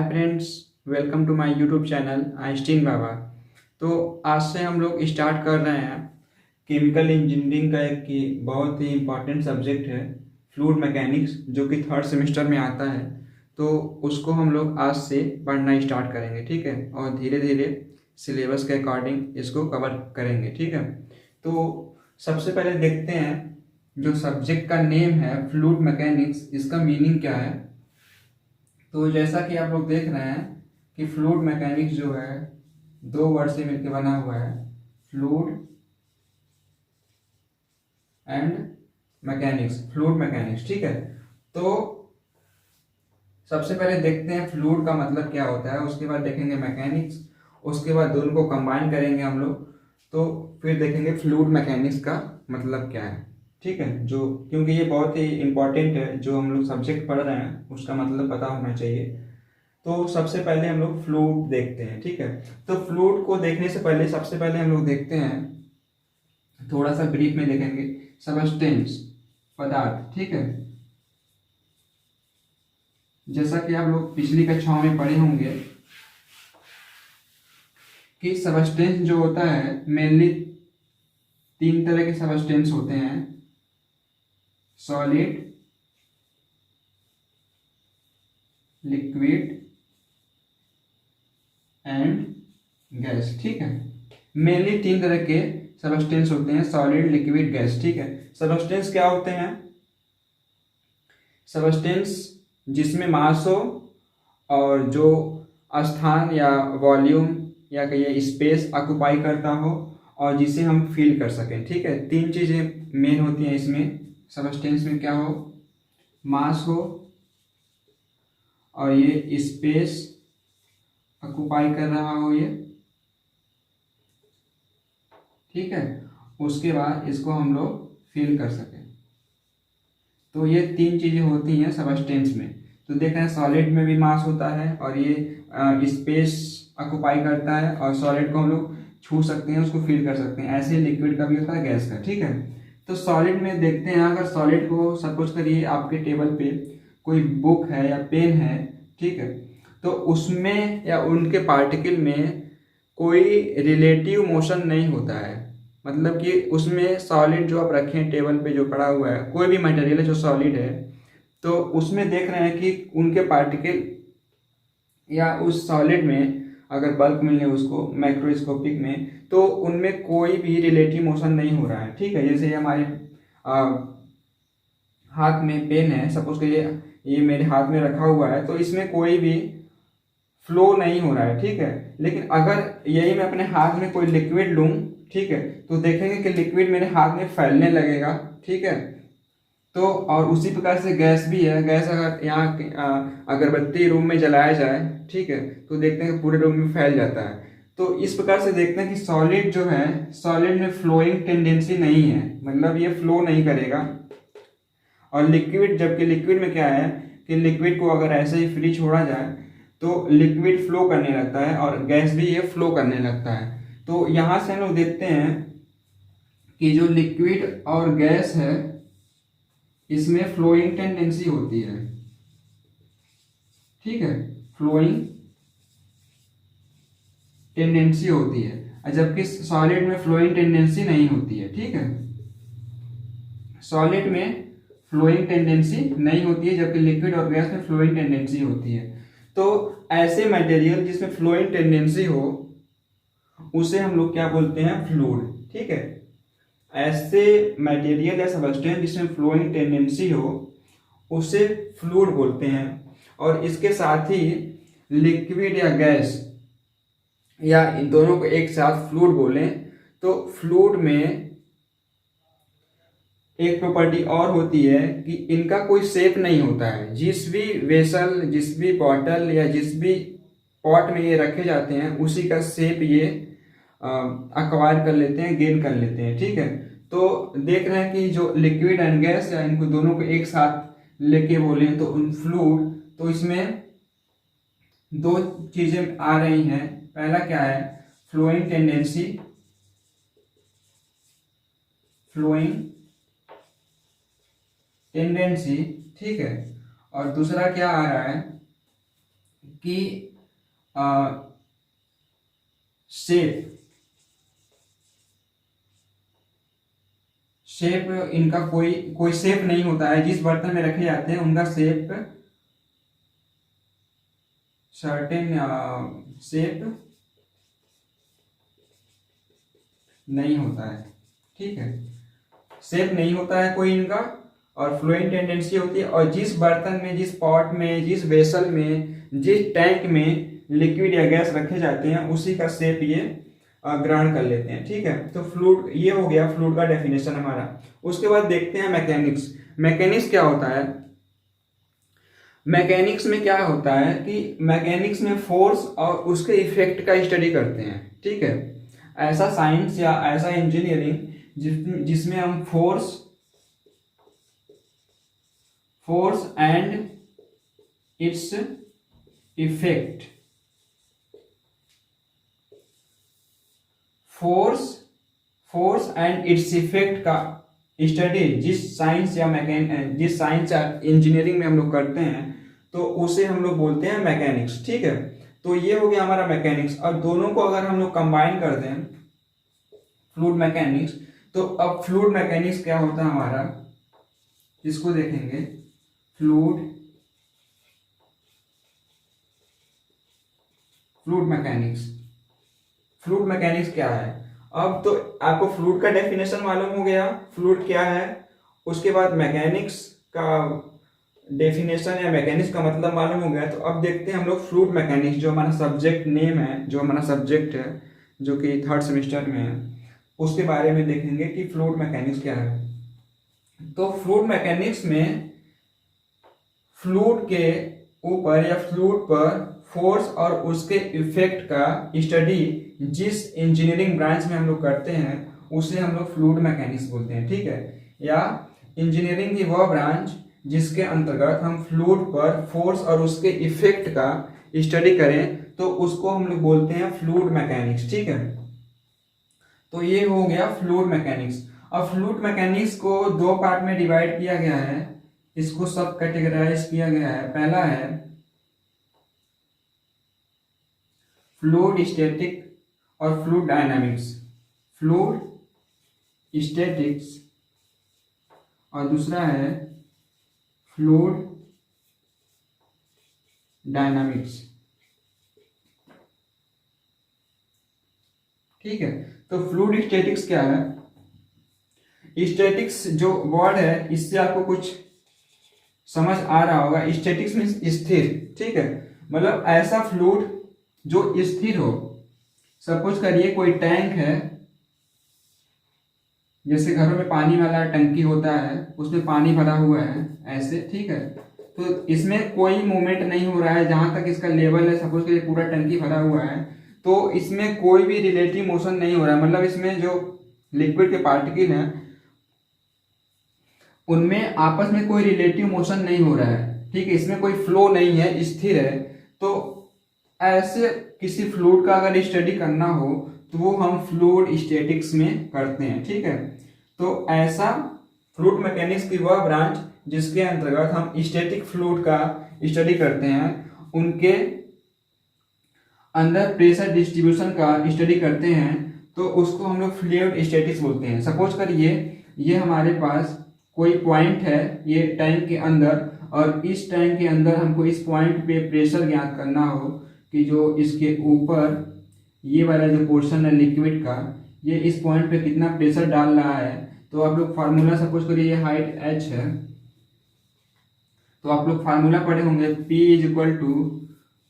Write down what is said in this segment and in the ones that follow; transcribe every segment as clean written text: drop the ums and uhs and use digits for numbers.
Hi friends, welcome to my YouTube channel Einstein Baba. तो आज से हम लोग स्टार्ट कर रहे हैं केमिकल इंजीनियरिंग का एक बहुत ही इम्पॉर्टेंट सब्जेक्ट है फ्लूइड मैकेनिक्स, जो कि थर्ड सेमेस्टर में आता है। तो उसको हम लोग आज से पढ़ना स्टार्ट करेंगे, ठीक है, और धीरे धीरे सिलेबस के अकॉर्डिंग इसको कवर करेंगे, ठीक है। तो सबसे पहले देखते हैं जो सब्जेक्ट का नेम है फ्लूइड मैकेनिक्स, इसका मीनिंग क्या है। तो जैसा कि आप लोग देख रहे हैं कि फ्लूइड मैकेनिक्स जो है दो वर्ड से मिलकर बना हुआ है, fluid and mechanics, fluid mechanics, ठीक है। तो सबसे पहले देखते हैं फ्लूइड का मतलब क्या होता है, उसके बाद देखेंगे मैकेनिक्स, उसके बाद दोनों को कंबाइन करेंगे हम लोग, तो फिर देखेंगे फ्लूइड मैकेनिक्स का मतलब क्या है, ठीक है। जो क्योंकि ये बहुत ही इंपॉर्टेंट है, जो हम लोग सब्जेक्ट पढ़ रहे हैं उसका मतलब पता होना चाहिए। तो सबसे पहले हम लोग फ्लूइड देखते हैं, ठीक है। तो फ्लूइड को देखने से पहले सबसे पहले हम लोग देखते हैं, थोड़ा सा ब्रीफ में देखेंगे सबस्टेंस, पदार्थ, ठीक है। जैसा कि आप लोग पिछली कक्षाओं में पढ़े होंगे कि सबस्टेंस जो होता है मेनली तीन तरह के सबस्टेंस होते हैं, सॉलिड, लिक्विड एंड गैस, ठीक है। मेनली तीन तरह के सबस्टेंस होते हैं, सॉलिड, लिक्विड, गैस, ठीक है। सबस्टेंस क्या होते हैं? सबस्टेंस जिसमें मास हो और जो स्थान या वॉल्यूम या कहिए स्पेस ऑक्युपाई करता हो और जिसे हम फील कर सकें, ठीक है। तीन चीज़ें मेन होती हैं इसमें सबस्टेंस में, क्या हो, मास हो और ये स्पेस ऑक्युपाई कर रहा हो ये, ठीक है। उसके बाद इसको हम लोग फील कर सकें। तो ये तीन चीज़ें होती हैं सबस्टेंस में। तो देख रहे हैं सॉलिड में भी मास होता है और ये स्पेस ऑक्युपाई करता है और सॉलिड को हम लोग छू सकते हैं, उसको फील कर सकते हैं। ऐसे लिक्विड का भी होता है, गैस का, ठीक है। तो सॉलिड में देखते हैं, अगर सॉलिड को सपोज करिए आपके टेबल पे कोई बुक है या पेन है, ठीक है, तो उसमें या उनके पार्टिकल में कोई रिलेटिव मोशन नहीं होता है। मतलब कि उसमें सॉलिड जो आप रखें टेबल पे, जो पड़ा हुआ है, कोई भी मटेरियल है जो सॉलिड है, तो उसमें देख रहे हैं कि उनके पार्टिकल या उस सॉलिड में अगर बल्क मिले उसको माइक्रोस्कोपिक में, तो उनमें कोई भी रिलेटिव मोशन नहीं हो रहा है, ठीक है। जैसे हमारे हाथ में पेन है, सपोज करिए ये मेरे हाथ में रखा हुआ है, तो इसमें कोई भी फ्लो नहीं हो रहा है, ठीक है। लेकिन अगर यही मैं अपने हाथ में कोई लिक्विड लूं, ठीक है, तो देखेंगे कि लिक्विड मेरे हाथ में फैलने लगेगा, ठीक है। तो और उसी प्रकार से गैस भी है। गैस अगर यहाँ अगरबत्ती रूम में जलाया जाए, ठीक है, तो देखते हैं कि पूरे रूम में फैल जाता है। तो इस प्रकार से देखते हैं कि सॉलिड जो है, सॉलिड में फ्लोइंग टेंडेंसी नहीं है, मतलब ये फ्लो नहीं करेगा। और लिक्विड, जबकि लिक्विड में क्या है कि लिक्विड को अगर ऐसे ही फ्री छोड़ा जाए तो लिक्विड फ्लो करने लगता है और गैस भी ये फ्लो करने लगता है। तो यहाँ से हम लोग देखते हैं कि जो लिक्विड और गैस है इसमें फ्लोइंग टेंडेंसी होती है, ठीक है, फ्लोइंग टेंडेंसी होती है, जबकि सॉलिड में फ्लोइंग टेंडेंसी नहीं होती है, ठीक है। सॉलिड में फ्लोइंग टेंडेंसी नहीं होती है, जबकि लिक्विड और गैस में फ्लोइंग टेंडेंसी होती है। तो ऐसे मटेरियल जिसमें फ्लोइंग टेंडेंसी हो उसे हम लोग क्या बोलते हैं, फ्लूइड, ठीक है। ऐसे मटेरियल या सबस्टेंस जिसमें फ्लोइंग टेंडेंसी हो उसे फ्लूइड बोलते हैं। और इसके साथ ही लिक्विड या गैस या इन दोनों को एक साथ फ्लूइड बोलें तो फ्लूइड में एक प्रॉपर्टी और होती है कि इनका कोई शेप नहीं होता है। जिस भी वेसल, जिस भी बॉटल या जिस भी पॉट में ये रखे जाते हैं उसी का शेप ये अक्वायर कर लेते हैं, गेन कर लेते हैं, ठीक है। तो देख रहे हैं कि जो लिक्विड एंड गैस या इनको दोनों को एक साथ लेके बोले तो उन फ्लूइड, तो इसमें दो चीजें आ रही हैं। पहला क्या है, फ्लोइंग टेंडेंसी, फ्लोइंग टेंडेंसी, ठीक है। और दूसरा क्या आ रहा है, कि शेप इनका कोई शेप नहीं होता है। जिस बर्तन में रखे जाते हैं उनका शेप सर्टेन शेप नहीं होता है, ठीक है, शेप नहीं होता है कोई इनका, और फ्लोइंग टेंडेंसी होती है। और जिस बर्तन में, जिस पॉट में, जिस वेसल में, जिस टैंक में लिक्विड या गैस रखे जाते हैं उसी का शेप ये ग्रहण कर लेते हैं, ठीक है। तो फ्लूइड, ये हो गया फ्लूइड का डेफिनेशन हमारा। उसके बाद देखते हैं मैकेनिक्स। मैकेनिक्स क्या होता है? मैकेनिक्स में क्या होता है कि मैकेनिक्स में फोर्स और उसके इफेक्ट का स्टडी करते हैं, ठीक है। ऐसा साइंस या ऐसा इंजीनियरिंग जिसमें हम force and its effect, force and its effect का स्टडी जिस साइंस या इंजीनियरिंग में हम लोग करते हैं तो उसे हम लोग बोलते हैं मैकेनिक्स, ठीक है। तो ये हो गया हमारा मैकेनिक्स। और दोनों को अगर हम लोग कंबाइन कर दें, फ्लूइड मैकेनिक्स, तो अब फ्लूइड मैकेनिक्स क्या होता है हमारा, इसको देखेंगे। फ्लूइड मैकेनिक्स क्या है? अब तो आपको फ्लूइड का डेफिनेशन मालूम हो गया, फ्लूइड क्या है। उसके बाद मैकेनिक्स का डेफिनेशन या मैकेनिक्स का मतलब मालूम हो गया। तो अब देखते हैं हम लोग फ्लूइड मैकेनिक्स, जो हमारा सब्जेक्ट नेम है, जो हमारा सब्जेक्ट है, जो कि 3rd सेमेस्टर में है, उसके बारे में देखेंगे कि फ्लूइड मैकेनिक्स क्या है। तो फ्लूइड मैकेनिक्स में फ्लूइड के ऊपर या फ्लूइड पर फोर्स और उसके इफेक्ट का स्टडी जिस इंजीनियरिंग ब्रांच में हम लोग करते हैं उसे हम लोग फ्लूइड मैकेनिक्स बोलते हैं, ठीक है। या इंजीनियरिंग की वह ब्रांच जिसके अंतर्गत हम फ्लूइड पर फोर्स और उसके इफेक्ट का स्टडी करें तो उसको हम लोग बोलते हैं फ्लूइड मैकेनिक्स, ठीक है। तो ये हो गया फ्लूइड मैकेनिक्स। अब फ्लूइड मैकेनिक्स को 2 पार्ट में डिवाइड किया गया है, इसको सब कैटेगराइज किया गया है। पहला है फ्लूइड स्टैटिक और फ्लूइड डायनामिक्स। फ्लूइड स्टैटिक्स और दूसरा है फ्लूइड डायनामिक्स, ठीक है। तो फ्लूइड स्टैटिक्स क्या है? स्टैटिक्स जो वर्ड है इससे आपको कुछ समझ आ रहा होगा। स्टैटिक्स मीन्स स्थिर, ठीक है। मतलब ऐसा फ्लूइड जो स्थिर हो। सपोज करिए कोई टैंक है, जैसे घरों में पानी वाला टंकी होता है, उसमें पानी भरा हुआ है ऐसे, ठीक है। तो इसमें कोई मूवमेंट नहीं हो रहा है जहां तक इसका लेवल है। सपोज करिए पूरा टंकी भरा हुआ है तो इसमें कोई भी रिलेटिव मोशन नहीं हो रहा है। मतलब इसमें जो लिक्विड के पार्टिकल हैं उनमें आपस में कोई रिलेटिव मोशन नहीं हो रहा है, ठीक है। इसमें कोई फ्लो नहीं है, स्थिर है। तो ऐसे किसी फ्लूइड का अगर स्टडी करना हो तो वो हम फ्लूइड स्टैटिक्स में करते हैं, ठीक है। तो ऐसा फ्लूइड मैकेनिक्स की वह ब्रांच जिसके अंतर्गत हम स्टैटिक फ्लूइड का स्टडी करते हैं, उनके अंदर प्रेशर डिस्ट्रीब्यूशन का स्टडी करते हैं, तो उसको हम लोग फ्लूइड स्टैटिक्स बोलते हैं। सपोज करिए ये हमारे पास कोई पॉइंट है ये टैंक के अंदर, और इस टैंक के अंदर हमको इस पॉइंट पे प्रेशर ज्ञात करना हो कि जो इसके ऊपर ये वाला जो पोर्शन है लिक्विड का, ये इस पॉइंट पे कितना प्रेशर डाल रहा है। तो आप लोग फार्मूला, सपोज करिए ये हाइट h है, तो आप लोग फार्मूला पढ़े होंगे P =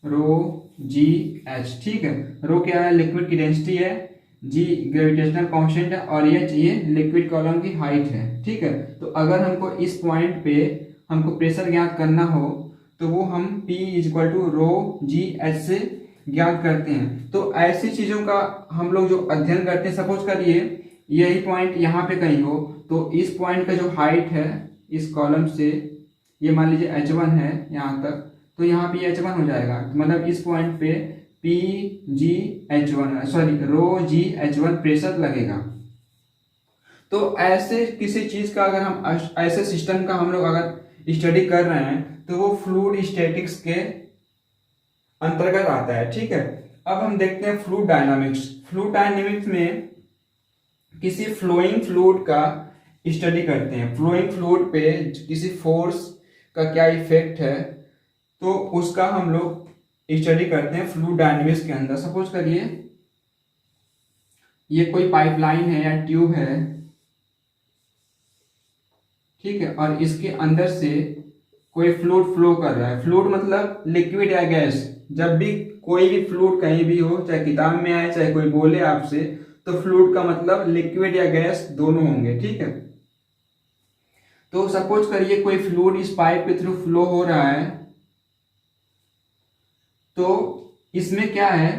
ρ/g/h, ठीक है। रो क्या है? लिक्विड की डेंसिटी है, g ग्रेविटेशनल कांस्टेंट है, और h ये लिक्विड कॉलम की हाइट है, ठीक है। तो अगर हमको इस पॉइंट पे हमको प्रेशर ज्ञात करना हो तो वो हम P = ρ/g/h से ज्ञात करते हैं। तो ऐसी चीजों का हम लोग जो अध्ययन करते हैं, सपोज करिए यही पॉइंट यहाँ पे कहीं हो, तो इस पॉइंट का जो हाइट है इस कॉलम से, ये मान लीजिए h1 है यहाँ तक, तो यहाँ पे h1 हो जाएगा। मतलब इस पॉइंट पे ρ/g/h1 प्रेशर लगेगा। तो ऐसे किसी चीज का अगर हम, ऐसे सिस्टम का हम लोग अगर स्टडी कर रहे हैं तो वो फ्लूइड स्टैटिक्स के अंतर्गत आता है। ठीक है, अब हम देखते हैं फ्लूइड डायनामिक्स। फ्लूइड डायनामिक्स में किसी फ्लोइंग फ्लूइड का स्टडी करते हैं। फ्लोइंग फ्लूइड पे किसी फोर्स का क्या इफेक्ट है, तो उसका हम लोग स्टडी करते हैं फ्लूइड डायनामिक्स के अंदर। सपोज करिए ये कोई पाइपलाइन है या ट्यूब है, ठीक है, और इसके अंदर से कोई फ्लूइड फ्लो कर रहा है। फ्लूइड मतलब लिक्विड या गैस। जब भी कोई भी फ्लूइड कहीं भी हो, चाहे किताब में आए चाहे कोई बोले आपसे, तो फ्लूइड का मतलब लिक्विड या गैस दोनों होंगे। ठीक है, तो सपोज करिए कोई फ्लूइड इस पाइप के थ्रू फ्लो हो रहा है, तो इसमें क्या है,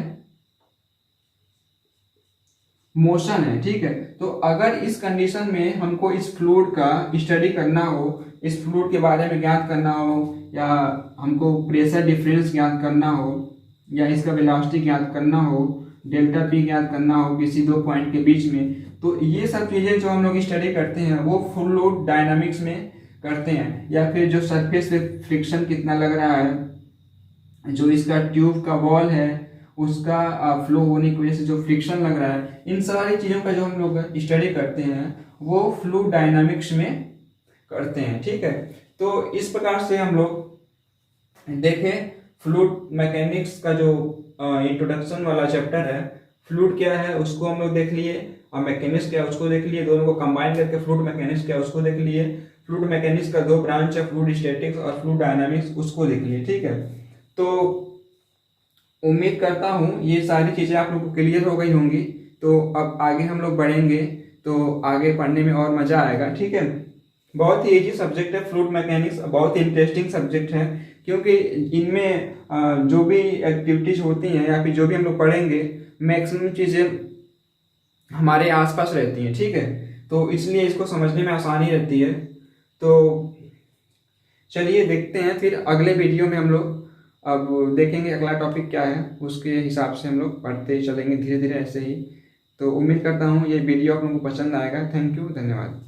मोशन है। ठीक है, तो अगर इस कंडीशन में हमको इस फ्लूइड का स्टडी करना हो, इस फ्लूइड के बारे में ज्ञात करना हो, या हमको प्रेशर डिफरेंस ज्ञात करना हो, या इसका वेलोसिटी ज्ञात करना हो, डेल्टा पी ज्ञात करना हो किसी दो पॉइंट के बीच में, तो ये सब चीजें जो हम लोग स्टडी करते हैं वो फ्लूइड डायनामिक्स में करते हैं। या फिर जो सरफेस पे फ्रिक्शन कितना लग रहा है, जो इसका ट्यूब का वॉल है उसका फ्लो होने की वजह से जो फ्रिक्शन लग रहा है, इन सारी चीज़ों का जो हम लोग स्टडी करते हैं वो फ्लूइड डायनामिक्स में करते हैं। ठीक है, तो इस प्रकार से हम लोग देखें फ्लूइड मैकेनिक्स का जो इंट्रोडक्शन वाला चैप्टर है, फ्लूइड क्या है उसको हम लोग देख लिए, और मैकेनिक्स क्या है उसको देख लिए, दोनों को कंबाइन करके फ्लूइड मैकेनिक्स क्या है उसको देख लिए। फ्लूइड मैकेनिक्स का दो ब्रांच है, फ्लूइड स्टैटिक्स और फ्लूइड डायनामिक्स, उसको देख लिए। ठीक है, तो उम्मीद करता हूँ ये सारी चीज़ें आप लोग को क्लियर हो गई होंगी। तो अब आगे हम लोग बढ़ेंगे तो आगे पढ़ने में और मज़ा आएगा। ठीक है, बहुत ही इजी सब्जेक्ट है फ्लूइड मैकेनिक्स, बहुत ही इंटरेस्टिंग सब्जेक्ट है, क्योंकि इनमें जो भी एक्टिविटीज होती हैं या फिर जो भी हम लोग पढ़ेंगे मैक्सिमम चीज़ें हमारे आसपास रहती हैं। ठीक है, तो इसलिए इसको समझने में आसानी रहती है। तो चलिए देखते हैं फिर अगले वीडियो में हम लोग अब देखेंगे अगला टॉपिक क्या है, उसके हिसाब से हम लोग पढ़ते चलेंगे धीरे धीरे ऐसे ही। तो उम्मीद करता हूँ ये वीडियो आप लोगों को पसंद आएगा। थैंक यू, धन्यवाद।